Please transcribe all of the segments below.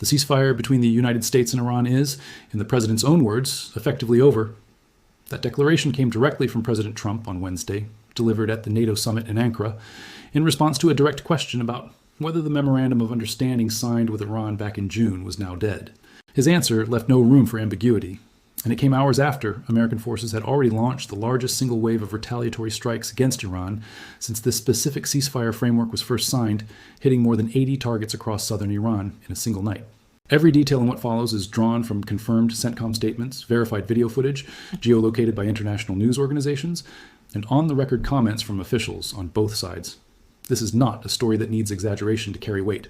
The ceasefire between the United States and Iran is, in the president's own words, effectively over. That declaration came directly from President Trump on Wednesday, delivered at the NATO summit in Ankara, in response to a direct question about whether the memorandum of understanding signed with Iran back in June was now dead. His answer left no room for ambiguity, and it came hours after American forces had already launched the largest single wave of retaliatory strikes against Iran since this specific ceasefire framework was first signed, hitting more than 80 targets across southern Iran in a single night. Every detail in what follows is drawn from confirmed CENTCOM statements, verified video footage, geolocated by international news organizations, and on-the-record comments from officials on both sides. This is not a story that needs exaggeration to carry weight.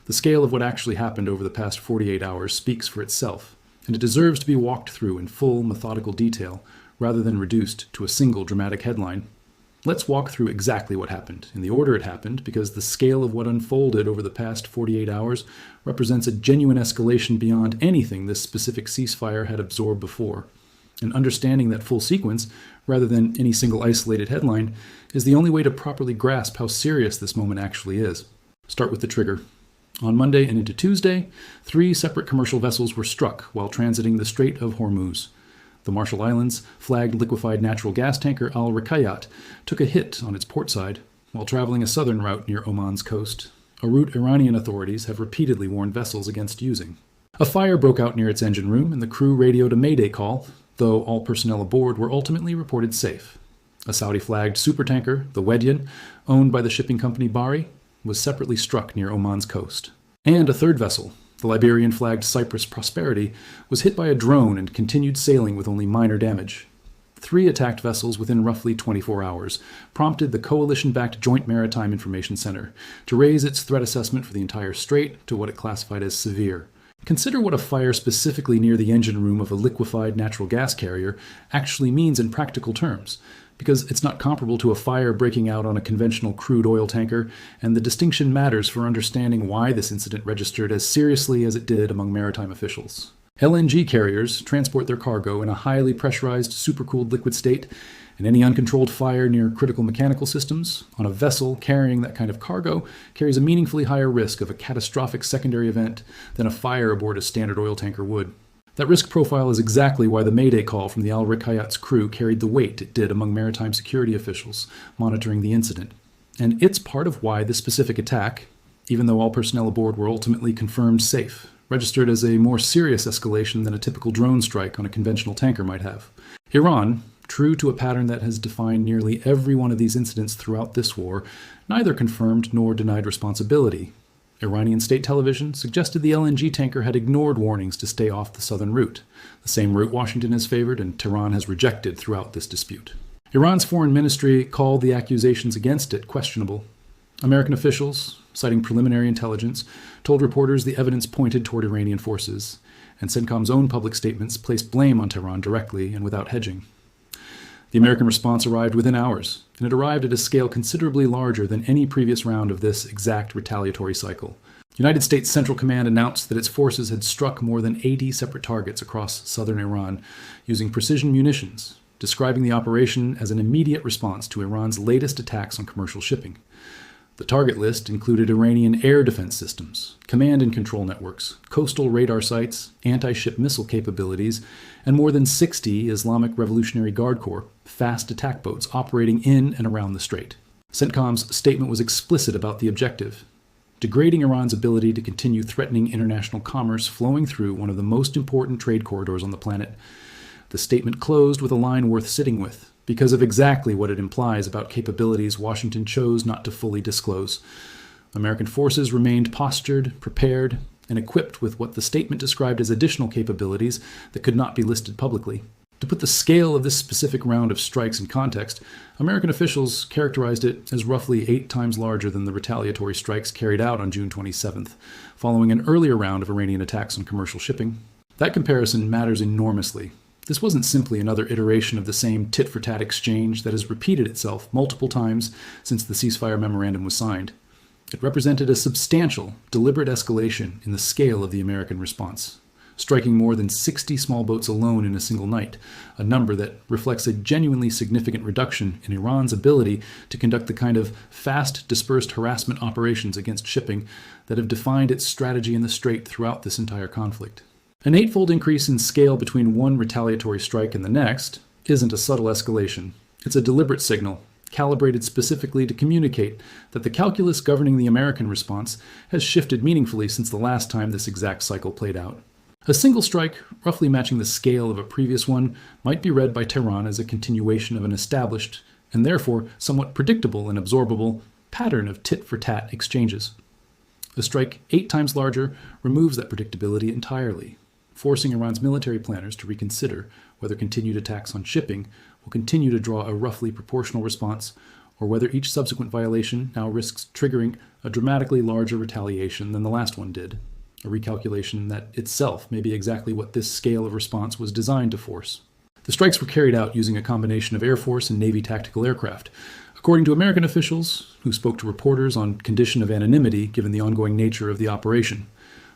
The scale of what actually happened over the past 48 hours speaks for itself, and it deserves to be walked through in full, methodical detail, rather than reduced to a single dramatic headline. Let's walk through exactly what happened, in the order it happened, because the scale of what unfolded over the past 48 hours represents a genuine escalation beyond anything this specific ceasefire had absorbed before. And understanding that full sequence, rather than any single isolated headline, is the only way to properly grasp how serious this moment actually is. Start with the trigger. On Monday and into Tuesday, 3 separate commercial vessels were struck while transiting the Strait of Hormuz. The Marshall Islands flagged liquefied natural gas tanker Rekayyat took a hit on its port side while traveling a southern route near Oman's coast, a route Iranian authorities have repeatedly warned vessels against using. A fire broke out near its engine room and the crew radioed a mayday call, though all personnel aboard were ultimately reported safe. A Saudi-flagged supertanker, the Wedyan, owned by the shipping company Bahrain, was separately struck near Oman's coast. And a third vessel, the Liberian-flagged Cyprus Prosperity, was hit by a drone and continued sailing with only minor damage. 3 attacked vessels within roughly 24 hours prompted the coalition-backed Joint Maritime Information Center to raise its threat assessment for the entire strait to what it classified as severe. Consider what a fire specifically near the engine room of a liquefied natural gas carrier actually means in practical terms, because it's not comparable to a fire breaking out on a conventional crude oil tanker, and the distinction matters for understanding why this incident registered as seriously as it did among maritime officials. LNG carriers transport their cargo in a highly pressurized, supercooled liquid state, and any uncontrolled fire near critical mechanical systems on a vessel carrying that kind of cargo carries a meaningfully higher risk of a catastrophic secondary event than a fire aboard a standard oil tanker would. That risk profile is exactly why the Mayday call from the Rekayyat's crew carried the weight it did among maritime security officials monitoring the incident. And it's part of why this specific attack, even though all personnel aboard were ultimately confirmed safe, registered as a more serious escalation than a typical drone strike on a conventional tanker might have. Iran, true to a pattern that has defined nearly every one of these incidents throughout this war, neither confirmed nor denied responsibility. Iranian state television suggested the LNG tanker had ignored warnings to stay off the southern route, the same route Washington has favored and Tehran has rejected throughout this dispute. Iran's foreign ministry called the accusations against it questionable. American officials, citing preliminary intelligence, told reporters the evidence pointed toward Iranian forces, and CENTCOM's own public statements placed blame on Tehran directly and without hedging. The American response arrived within hours, and it arrived at a scale considerably larger than any previous round of this exact retaliatory cycle. United States Central Command announced that its forces had struck more than 80 separate targets across southern Iran using precision munitions, describing the operation as an immediate response to Iran's latest attacks on commercial shipping. The target list included Iranian air defense systems, command and control networks, coastal radar sites, anti-ship missile capabilities, and more than 60 Islamic Revolutionary Guard Corps fast attack boats operating in and around the strait. CENTCOM's statement was explicit about the objective: degrading Iran's ability to continue threatening international commerce flowing through one of the most important trade corridors on the planet. The statement closed with a line worth sitting with, because of exactly what it implies about capabilities Washington chose not to fully disclose. American forces remained postured, prepared, and equipped with what the statement described as additional capabilities that could not be listed publicly. To put the scale of this specific round of strikes in context, American officials characterized it as roughly 8 times larger than the retaliatory strikes carried out on June 27th, following an earlier round of Iranian attacks on commercial shipping. That comparison matters enormously. This wasn't simply another iteration of the same tit-for-tat exchange that has repeated itself multiple times since the ceasefire memorandum was signed. It represented a substantial, deliberate escalation in the scale of the American response. striking more than 60 small boats alone in a single night, a number that reflects a genuinely significant reduction in Iran's ability to conduct the kind of fast, dispersed harassment operations against shipping that have defined its strategy in the Strait throughout this entire conflict. An eightfold increase in scale between one retaliatory strike and the next isn't a subtle escalation. It's a deliberate signal, calibrated specifically to communicate that the calculus governing the American response has shifted meaningfully since the last time this exact cycle played out. A single strike, roughly matching the scale of a previous one, might be read by Tehran as a continuation of an established, and therefore somewhat predictable and absorbable, pattern of tit-for-tat exchanges. A strike 8 times larger removes that predictability entirely, forcing Iran's military planners to reconsider whether continued attacks on shipping will continue to draw a roughly proportional response, or whether each subsequent violation now risks triggering a dramatically larger retaliation than the last one did. A recalculation that itself may be exactly what this scale of response was designed to force. The strikes were carried out using a combination of Air Force and Navy tactical aircraft. According to American officials, who spoke to reporters on condition of anonymity given the ongoing nature of the operation,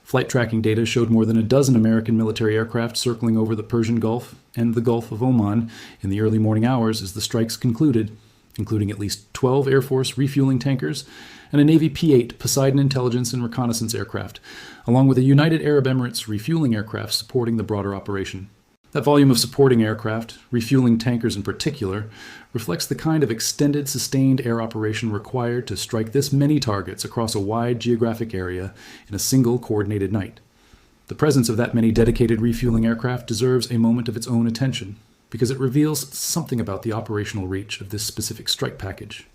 flight tracking data showed more than a dozen American military aircraft circling over the Persian Gulf and the Gulf of Oman in the early morning hours as the strikes concluded, including at least 12 Air Force refueling tankers and a Navy P-8 Poseidon intelligence and reconnaissance aircraft, along with a United Arab Emirates refueling aircraft supporting the broader operation. That volume of supporting aircraft, refueling tankers in particular, reflects the kind of extended, sustained air operation required to strike this many targets across a wide geographic area in a single coordinated night. The presence of that many dedicated refueling aircraft deserves a moment of its own attention, because it reveals something about the operational reach of this specific strike package.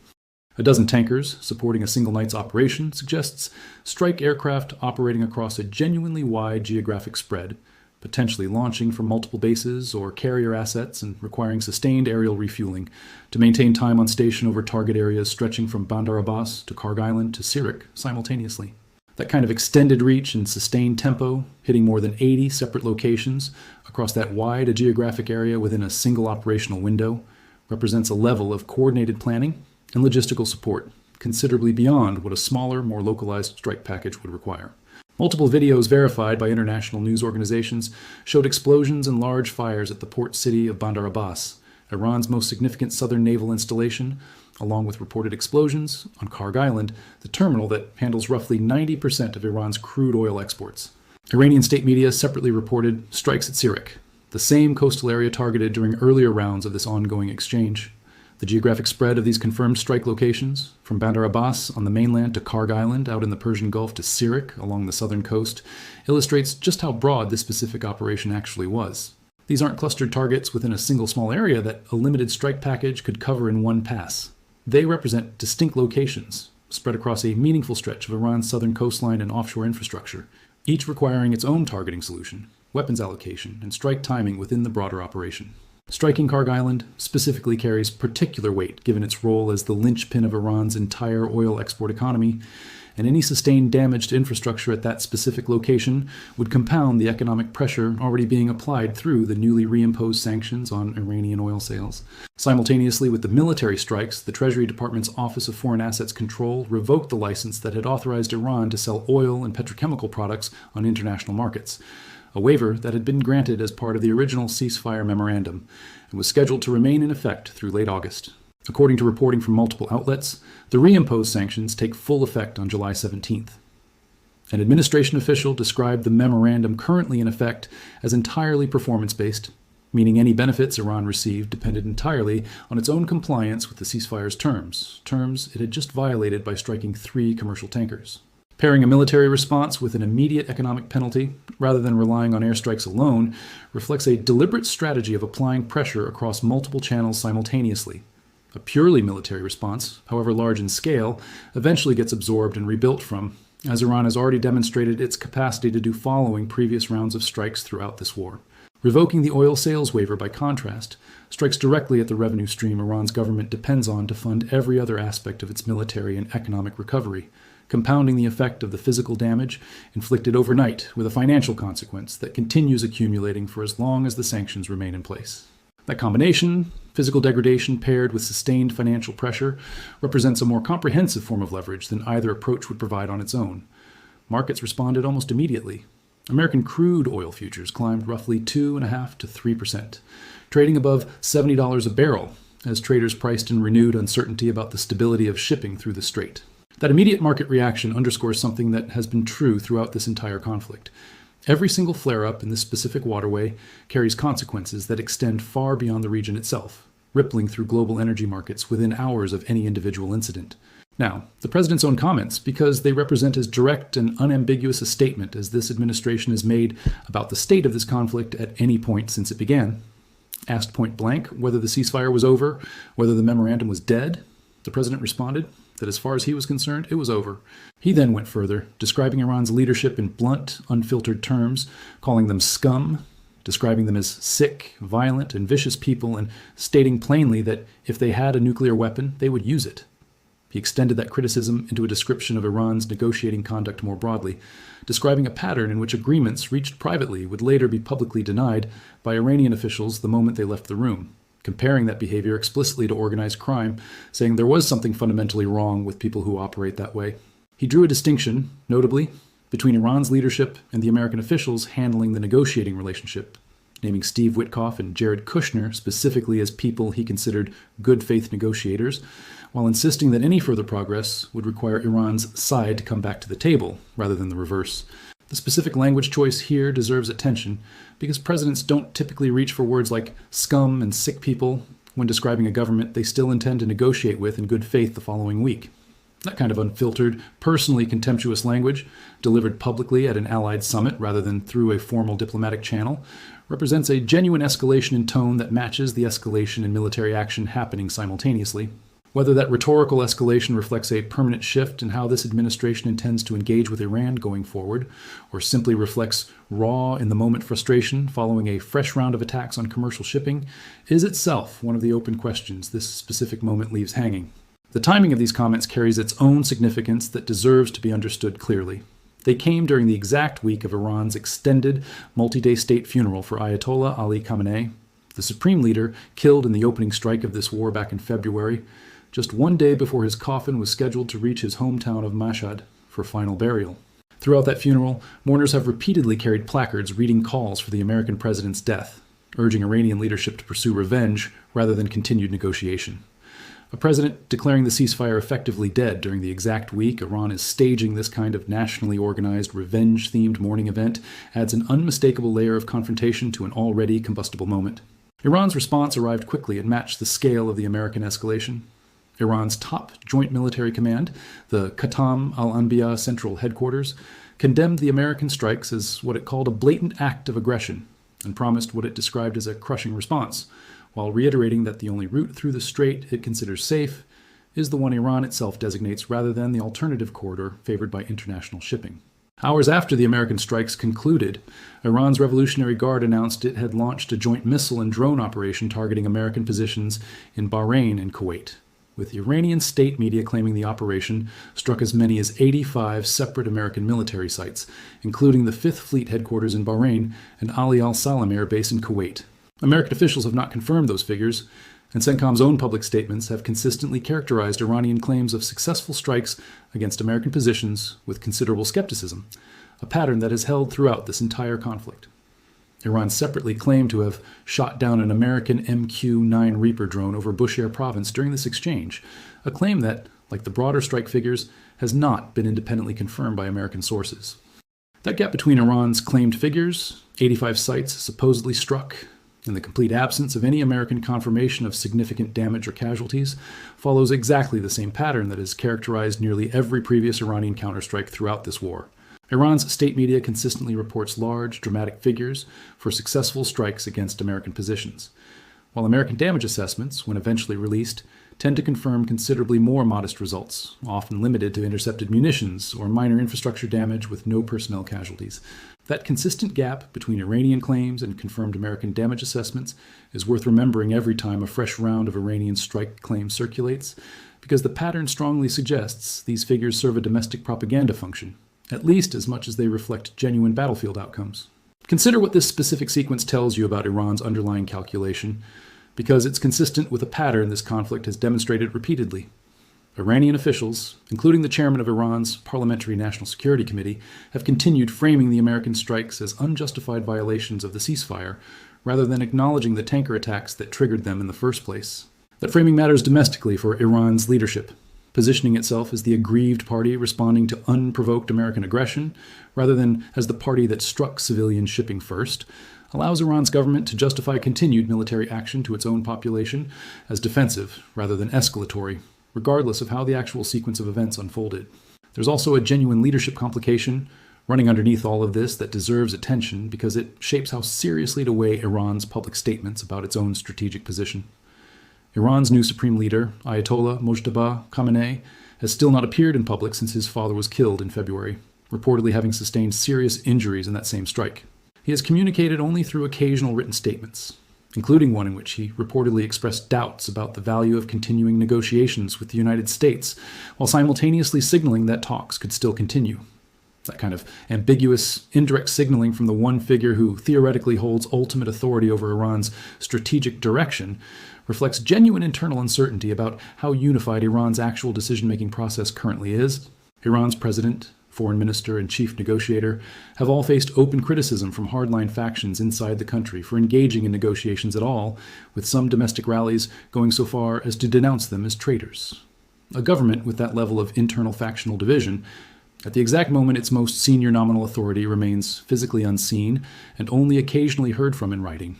A dozen tankers supporting a single night's operation suggests strike aircraft operating across a genuinely wide geographic spread, potentially launching from multiple bases or carrier assets and requiring sustained aerial refueling to maintain time on station over target areas stretching from Bandar Abbas to Kharg Island to Sirik simultaneously. That kind of extended reach and sustained tempo, hitting more than 80 separate locations across that wide a geographic area within a single operational window, represents a level of coordinated planning and logistical support considerably beyond what a smaller, more localized strike package would require. Multiple videos verified by international news organizations showed explosions and large fires at the port city of Bandar Abbas, Iran's most significant southern naval installation, along with reported explosions on Kharg Island, the terminal that handles roughly 90% of Iran's crude oil exports. Iranian state media separately reported strikes at Sirik, the same coastal area targeted during earlier rounds of this ongoing exchange. The geographic spread of these confirmed strike locations, from Bandar Abbas on the mainland to Kharg Island out in the Persian Gulf to Sirik along the southern coast, illustrates just how broad this specific operation actually was. These aren't clustered targets within a single small area that a limited strike package could cover in one pass. They represent distinct locations, spread across a meaningful stretch of Iran's southern coastline and offshore infrastructure, each requiring its own targeting solution, weapons allocation, and strike timing within the broader operation. Striking Kharg Island specifically carries particular weight given its role as the linchpin of Iran's entire oil export economy, and any sustained damage to infrastructure at that specific location would compound the economic pressure already being applied through the newly reimposed sanctions on Iranian oil sales. Simultaneously with the military strikes, the Treasury Department's Office of Foreign Assets Control revoked the license that had authorized Iran to sell oil and petrochemical products on international markets, a waiver that had been granted as part of the original ceasefire memorandum and was scheduled to remain in effect through late August. According to reporting from multiple outlets, the reimposed sanctions take full effect on July 17th. An administration official described the memorandum currently in effect as entirely performance-based, meaning any benefits Iran received depended entirely on its own compliance with the ceasefire's terms it had just violated by striking 3 commercial tankers. Pairing a military response with an immediate economic penalty, rather than relying on airstrikes alone, reflects a deliberate strategy of applying pressure across multiple channels simultaneously. A purely military response, however large in scale, eventually gets absorbed and rebuilt from, as Iran has already demonstrated its capacity to do following previous rounds of strikes throughout this war. Revoking the oil sales waiver, by contrast, strikes directly at the revenue stream Iran's government depends on to fund every other aspect of its military and economic recovery, compounding the effect of the physical damage inflicted overnight with a financial consequence that continues accumulating for as long as the sanctions remain in place. That combination, physical degradation paired with sustained financial pressure, represents a more comprehensive form of leverage than either approach would provide on its own. Markets responded almost immediately. American crude oil futures climbed roughly 2.5% to 3%, trading above $70 a barrel as traders priced in renewed uncertainty about the stability of shipping through the strait. That immediate market reaction underscores something that has been true throughout this entire conflict. Every single flare-up in this specific waterway carries consequences that extend far beyond the region itself, rippling through global energy markets within hours of any individual incident. Now, the president's own comments, because they represent as direct and unambiguous a statement as this administration has made about the state of this conflict at any point since it began. Asked point blank whether the ceasefire was over, whether the memorandum was dead, the president responded that as far as he was concerned, it was over. He then went further, describing Iran's leadership in blunt, unfiltered terms, calling them scum, describing them as sick, violent, and vicious people, and stating plainly that if they had a nuclear weapon, they would use it. He extended that criticism into a description of Iran's negotiating conduct more broadly, describing a pattern in which agreements reached privately would later be publicly denied by Iranian officials the moment they left the room, comparing that behavior explicitly to organized crime, saying there was something fundamentally wrong with people who operate that way. He drew a distinction, notably, between Iran's leadership and the American officials handling the negotiating relationship, naming Steve Witkoff and Jared Kushner specifically as people he considered good faith negotiators, while insisting that any further progress would require Iran's side to come back to the table, rather than the reverse. The specific language choice here deserves attention, because presidents don't typically reach for words like scum and sick people when describing a government they still intend to negotiate with in good faith the following week. That kind of unfiltered, personally contemptuous language, delivered publicly at an allied summit rather than through a formal diplomatic channel, represents a genuine escalation in tone that matches the escalation in military action happening simultaneously. Whether that rhetorical escalation reflects a permanent shift in how this administration intends to engage with Iran going forward, or simply reflects raw, in-the-moment frustration following a fresh round of attacks on commercial shipping, is itself one of the open questions this specific moment leaves hanging. The timing of these comments carries its own significance that deserves to be understood clearly. They came during the exact week of Iran's extended, multi-day state funeral for Ayatollah Ali Khamenei, the supreme leader killed in the opening strike of this war back in February, just one day before his coffin was scheduled to reach his hometown of Mashhad for final burial. Throughout that funeral, mourners have repeatedly carried placards reading calls for the American president's death, urging Iranian leadership to pursue revenge rather than continued negotiation. A president declaring the ceasefire effectively dead during the exact week Iran is staging this kind of nationally organized, revenge-themed mourning event adds an unmistakable layer of confrontation to an already combustible moment. Iran's response arrived quickly and matched the scale of the American escalation. Iran's top joint military command, the Qatam al-Anbiya Central Headquarters, condemned the American strikes as what it called a blatant act of aggression and promised what it described as a crushing response, while reiterating that the only route through the strait it considers safe is the one Iran itself designates rather than the alternative corridor favored by international shipping. Hours after the American strikes concluded, Iran's Revolutionary Guard announced it had launched a joint missile and drone operation targeting American positions in Bahrain and Kuwait, with Iranian state media claiming the operation struck as many as 85 separate American military sites, including the 5th Fleet headquarters in Bahrain and Ali al-Salam Air Base in Kuwait. American officials have not confirmed those figures, and CENTCOM's own public statements have consistently characterized Iranian claims of successful strikes against American positions with considerable skepticism, a pattern that has held throughout this entire conflict. Iran separately claimed to have shot down an American MQ-9 Reaper drone over Bushehr province during this exchange, a claim that, like the broader strike figures, has not been independently confirmed by American sources. That gap between Iran's claimed figures, 85 sites supposedly struck, and the complete absence of any American confirmation of significant damage or casualties, follows exactly the same pattern that has characterized nearly every previous Iranian counterstrike throughout this war. Iran's state media consistently reports large, dramatic figures for successful strikes against American positions, while American damage assessments, when eventually released, tend to confirm considerably more modest results, often limited to intercepted munitions or minor infrastructure damage with no personnel casualties. That consistent gap between Iranian claims and confirmed American damage assessments is worth remembering every time a fresh round of Iranian strike claims circulates, because the pattern strongly suggests these figures serve a domestic propaganda function, at least as much as they reflect genuine battlefield outcomes. Consider what this specific sequence tells you about Iran's underlying calculation, because it's consistent with a pattern this conflict has demonstrated repeatedly. Iranian officials, including the chairman of Iran's Parliamentary National Security Committee, have continued framing the American strikes as unjustified violations of the ceasefire, rather than acknowledging the tanker attacks that triggered them in the first place. That framing matters domestically for Iran's leadership, positioning itself as the aggrieved party responding to unprovoked American aggression, rather than as the party that struck civilian shipping first, allows Iran's government to justify continued military action to its own population as defensive rather than escalatory, regardless of how the actual sequence of events unfolded. There's also a genuine leadership complication running underneath all of this that deserves attention because it shapes how seriously to weigh Iran's public statements about its own strategic position. Iran's new supreme leader, Ayatollah Mojtaba Khamenei, has still not appeared in public since his father was killed in February, reportedly having sustained serious injuries in that same strike. He has communicated only through occasional written statements, including one in which he reportedly expressed doubts about the value of continuing negotiations with the United States, while simultaneously signaling that talks could still continue. That kind of ambiguous, indirect signaling from the one figure who theoretically holds ultimate authority over Iran's strategic direction reflects genuine internal uncertainty about how unified Iran's actual decision-making process currently is. Iran's president, foreign minister, and chief negotiator have all faced open criticism from hardline factions inside the country for engaging in negotiations at all, with some domestic rallies going so far as to denounce them as traitors. A government with that level of internal factional division, at the exact moment its most senior nominal authority remains physically unseen and only occasionally heard from in writing,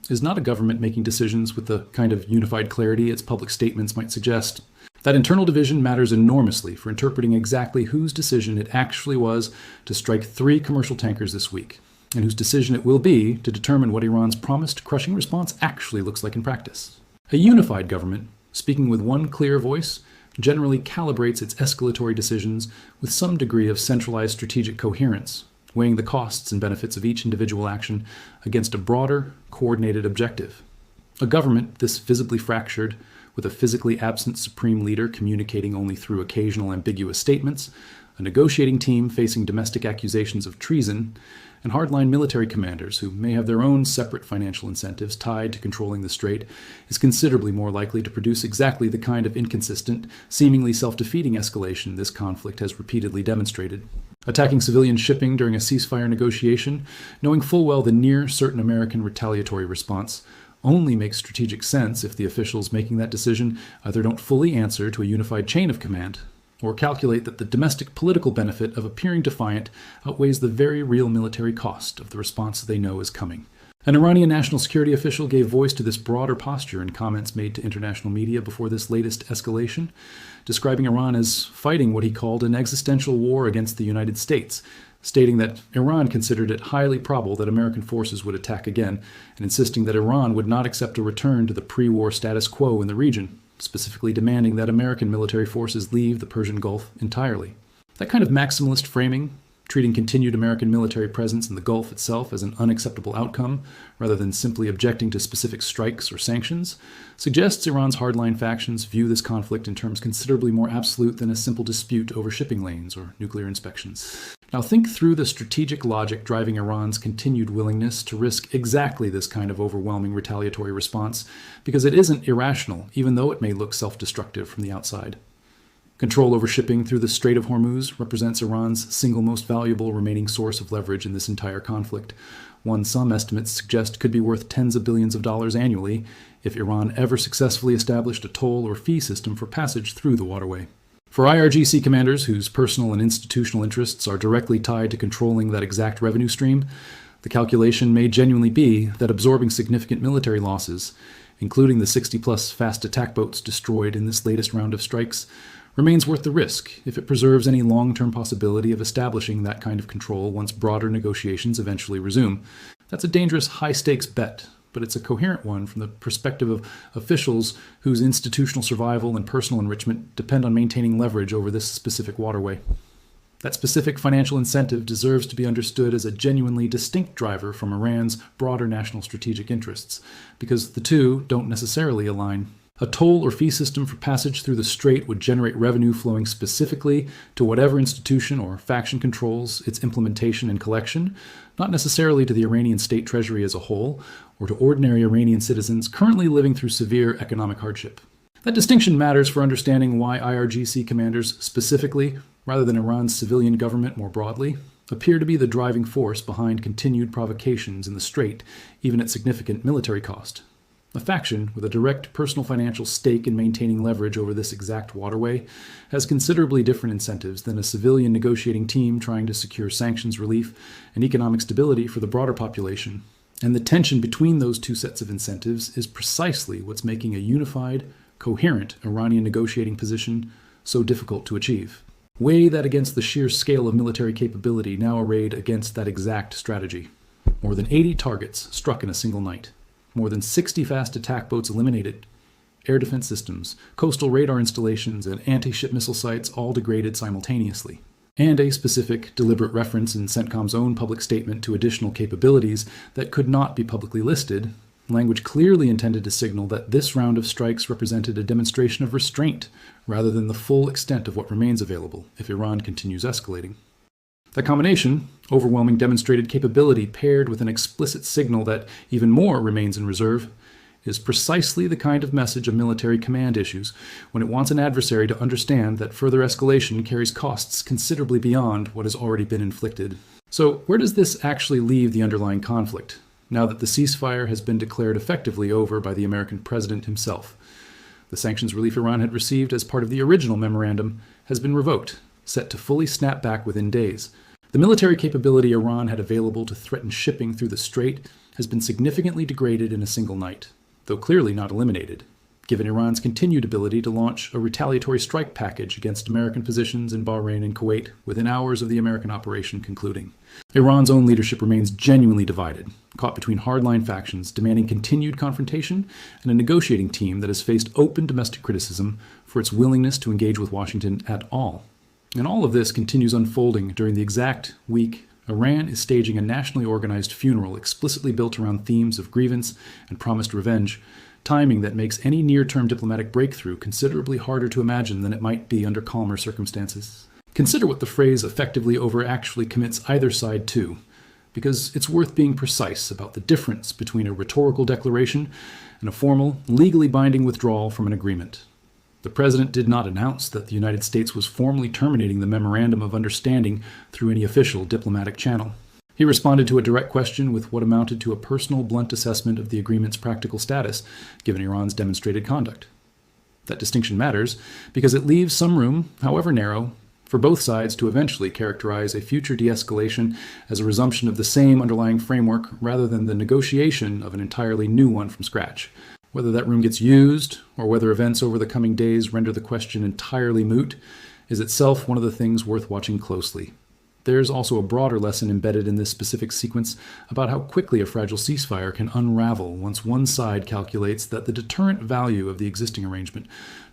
is not a government making decisions with the kind of unified clarity its public statements might suggest. That internal division matters enormously for interpreting exactly whose decision it actually was to strike 3 commercial tankers this week, and whose decision it will be to determine what Iran's promised crushing response actually looks like in practice. A unified government, speaking with one clear voice, generally calibrates its escalatory decisions with some degree of centralized strategic coherence, weighing the costs and benefits of each individual action against a broader, coordinated objective. A government this visibly fractured, with a physically absent supreme leader communicating only through occasional ambiguous statements, a negotiating team facing domestic accusations of treason, and hardline military commanders who may have their own separate financial incentives tied to controlling the strait, is considerably more likely to produce exactly the kind of inconsistent, seemingly self-defeating escalation this conflict has repeatedly demonstrated. Attacking civilian shipping during a ceasefire negotiation, knowing full well the near-certain American retaliatory response, only makes strategic sense if the officials making that decision either don't fully answer to a unified chain of command, or calculate that the domestic political benefit of appearing defiant outweighs the very real military cost of the response they know is coming. An Iranian national security official gave voice to this broader posture in comments made to international media before this latest escalation, describing Iran as fighting what he called an existential war against the United States, stating that Iran considered it highly probable that American forces would attack again, and insisting that Iran would not accept a return to the pre-war status quo in the region, specifically demanding that American military forces leave the Persian Gulf entirely. That kind of maximalist framing, treating continued American military presence in the Gulf itself as an unacceptable outcome, rather than simply objecting to specific strikes or sanctions, suggests Iran's hardline factions view this conflict in terms considerably more absolute than a simple dispute over shipping lanes or nuclear inspections. Now think through the strategic logic driving Iran's continued willingness to risk exactly this kind of overwhelming retaliatory response, because it isn't irrational, even though it may look self-destructive from the outside. Control over shipping through the Strait of Hormuz represents Iran's single most valuable remaining source of leverage in this entire conflict, one some estimates suggest could be worth tens of billions of dollars annually if Iran ever successfully established a toll or fee system for passage through the waterway. For IRGC commanders whose personal and institutional interests are directly tied to controlling that exact revenue stream, the calculation may genuinely be that absorbing significant military losses, including the 60-plus fast attack boats destroyed in this latest round of strikes, remains worth the risk if it preserves any long-term possibility of establishing that kind of control once broader negotiations eventually resume. That's a dangerous high-stakes bet, but it's a coherent one from the perspective of officials whose institutional survival and personal enrichment depend on maintaining leverage over this specific waterway. That specific financial incentive deserves to be understood as a genuinely distinct driver from Iran's broader national strategic interests, because the two don't necessarily align. A toll or fee system for passage through the strait would generate revenue flowing specifically to whatever institution or faction controls its implementation and collection, not necessarily to the Iranian state treasury as a whole, or to ordinary Iranian citizens currently living through severe economic hardship. That distinction matters for understanding why IRGC commanders specifically, rather than Iran's civilian government more broadly, appear to be the driving force behind continued provocations in the Strait, even at significant military cost. A faction with a direct personal financial stake in maintaining leverage over this exact waterway has considerably different incentives than a civilian negotiating team trying to secure sanctions relief and economic stability for the broader population. And the tension between those two sets of incentives is precisely what's making a unified, coherent Iranian negotiating position so difficult to achieve. Weigh that against the sheer scale of military capability now arrayed against that exact strategy. More than 80 targets struck in a single night. More than 60 fast attack boats eliminated. Air defense systems, coastal radar installations, and anti-ship missile sites all degraded simultaneously. And a specific, deliberate reference in CENTCOM's own public statement to additional capabilities that could not be publicly listed, language clearly intended to signal that this round of strikes represented a demonstration of restraint rather than the full extent of what remains available if Iran continues escalating. That combination, overwhelming demonstrated capability paired with an explicit signal that even more remains in reserve, is precisely the kind of message a military command issues when it wants an adversary to understand that further escalation carries costs considerably beyond what has already been inflicted. So where does this actually leave the underlying conflict, now that the ceasefire has been declared effectively over by the American president himself? The sanctions relief Iran had received as part of the original memorandum has been revoked, set to fully snap back within days. The military capability Iran had available to threaten shipping through the Strait has been significantly degraded in a single night, though clearly not eliminated, given Iran's continued ability to launch a retaliatory strike package against American positions in Bahrain and Kuwait within hours of the American operation concluding. Iran's own leadership remains genuinely divided, caught between hardline factions demanding continued confrontation and a negotiating team that has faced open domestic criticism for its willingness to engage with Washington at all. And all of this continues unfolding during the exact week Iran is staging a nationally organized funeral explicitly built around themes of grievance and promised revenge, timing that makes any near-term diplomatic breakthrough considerably harder to imagine than it might be under calmer circumstances. Consider what the phrase effectively over actually commits either side to, because it's worth being precise about the difference between a rhetorical declaration and a formal, legally binding withdrawal from an agreement. The president did not announce that the United States was formally terminating the Memorandum of Understanding through any official diplomatic channel. He responded to a direct question with what amounted to a personal, blunt assessment of the agreement's practical status, given Iran's demonstrated conduct. That distinction matters because it leaves some room, however narrow, for both sides to eventually characterize a future de-escalation as a resumption of the same underlying framework rather than the negotiation of an entirely new one from scratch. Whether that room gets used, or whether events over the coming days render the question entirely moot, is itself one of the things worth watching closely. There's also a broader lesson embedded in this specific sequence about how quickly a fragile ceasefire can unravel once one side calculates that the deterrent value of the existing arrangement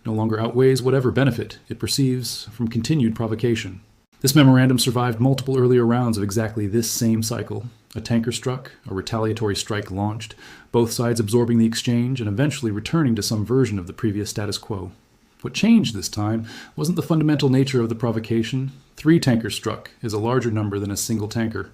no longer outweighs whatever benefit it perceives from continued provocation. This memorandum survived multiple earlier rounds of exactly this same cycle. A tanker struck, a retaliatory strike launched, both sides absorbing the exchange and eventually returning to some version of the previous status quo. What changed this time wasn't the fundamental nature of the provocation. 3 tankers struck is a larger number than a single tanker,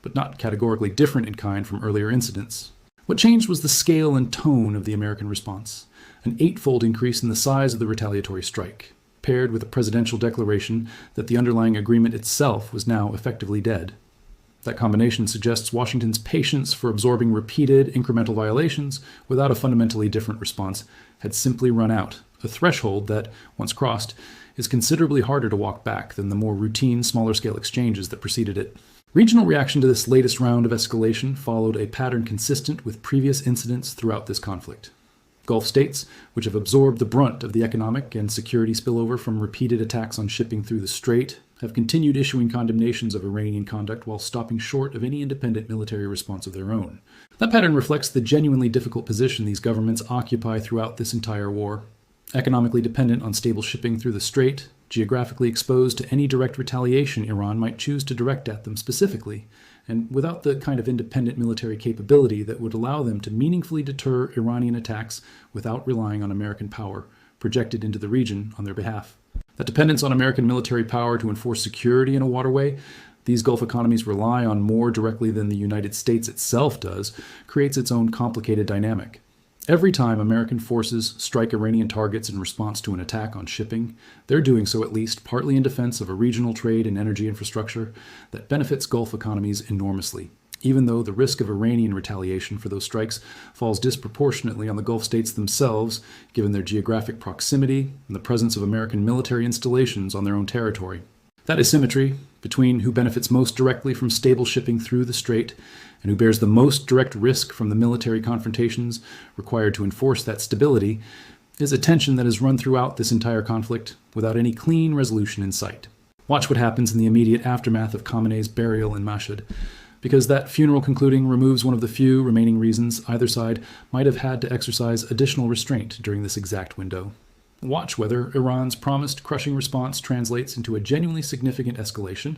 but not categorically different in kind from earlier incidents. What changed was the scale and tone of the American response, an 8-fold increase in the size of the retaliatory strike, paired with a presidential declaration that the underlying agreement itself was now effectively dead. That combination suggests Washington's patience for absorbing repeated incremental violations without a fundamentally different response had simply run out, a threshold that, once crossed, is considerably harder to walk back than the more routine, smaller-scale exchanges that preceded it. Regional reaction to this latest round of escalation followed a pattern consistent with previous incidents throughout this conflict. Gulf states, which have absorbed the brunt of the economic and security spillover from repeated attacks on shipping through the Strait, have continued issuing condemnations of Iranian conduct while stopping short of any independent military response of their own. That pattern reflects the genuinely difficult position these governments occupy throughout this entire war. Economically dependent on stable shipping through the Strait, geographically exposed to any direct retaliation Iran might choose to direct at them specifically, and without the kind of independent military capability that would allow them to meaningfully deter Iranian attacks without relying on American power projected into the region on their behalf. That dependence on American military power to enforce security in a waterway these Gulf economies rely on more directly than the United States itself does creates its own complicated dynamic. Every time American forces strike Iranian targets in response to an attack on shipping, they're doing so at least partly in defense of a regional trade and energy infrastructure that benefits Gulf economies enormously, even though the risk of Iranian retaliation for those strikes falls disproportionately on the Gulf states themselves, given their geographic proximity and the presence of American military installations on their own territory. That asymmetry between who benefits most directly from stable shipping through the strait and who bears the most direct risk from the military confrontations required to enforce that stability is a tension that has run throughout this entire conflict without any clean resolution in sight. Watch what happens in the immediate aftermath of Khamenei's burial in Mashhad, because that funeral concluding removes one of the few remaining reasons either side might have had to exercise additional restraint during this exact window. Watch whether Iran's promised crushing response translates into a genuinely significant escalation,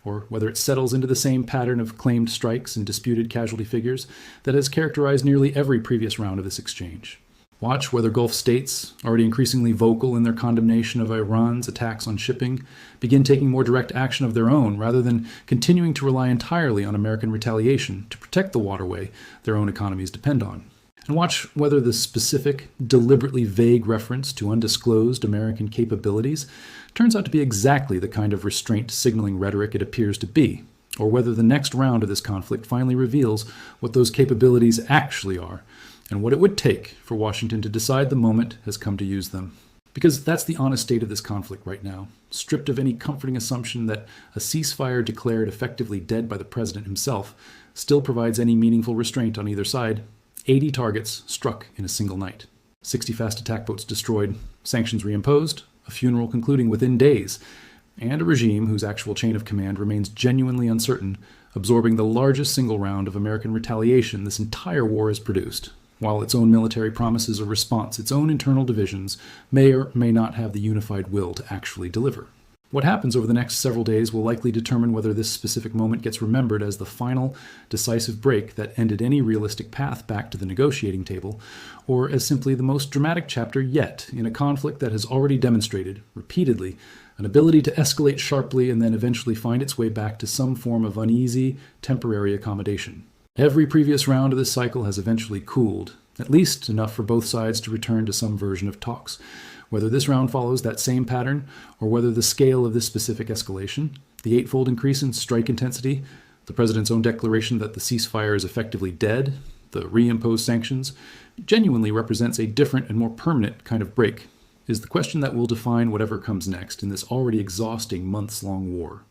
or whether it settles into the same pattern of claimed strikes and disputed casualty figures that has characterized nearly every previous round of this exchange. Watch whether Gulf states, already increasingly vocal in their condemnation of Iran's attacks on shipping, begin taking more direct action of their own rather than continuing to rely entirely on American retaliation to protect the waterway their own economies depend on. And watch whether the specific, deliberately vague reference to undisclosed American capabilities turns out to be exactly the kind of restraint signaling rhetoric it appears to be, or whether the next round of this conflict finally reveals what those capabilities actually are, and what it would take for Washington to decide the moment has come to use them. Because that's the honest state of this conflict right now, stripped of any comforting assumption that a ceasefire declared effectively dead by the president himself still provides any meaningful restraint on either side. 80 targets struck in a single night, 60 fast attack boats destroyed, sanctions reimposed, a funeral concluding within days, and a regime whose actual chain of command remains genuinely uncertain, absorbing the largest single round of American retaliation this entire war has produced, while its own military promises a response its own internal divisions may or may not have the unified will to actually deliver. What happens over the next several days will likely determine whether this specific moment gets remembered as the final, decisive break that ended any realistic path back to the negotiating table, or as simply the most dramatic chapter yet in a conflict that has already demonstrated, repeatedly, an ability to escalate sharply and then eventually find its way back to some form of uneasy, temporary accommodation. Every previous round of this cycle has eventually cooled, at least enough for both sides to return to some version of talks. Whether this round follows that same pattern, or whether the scale of this specific escalation, the eightfold increase in strike intensity, the president's own declaration that the ceasefire is effectively dead, the reimposed sanctions, genuinely represents a different and more permanent kind of break, is the question that will define whatever comes next in this already exhausting months-long war.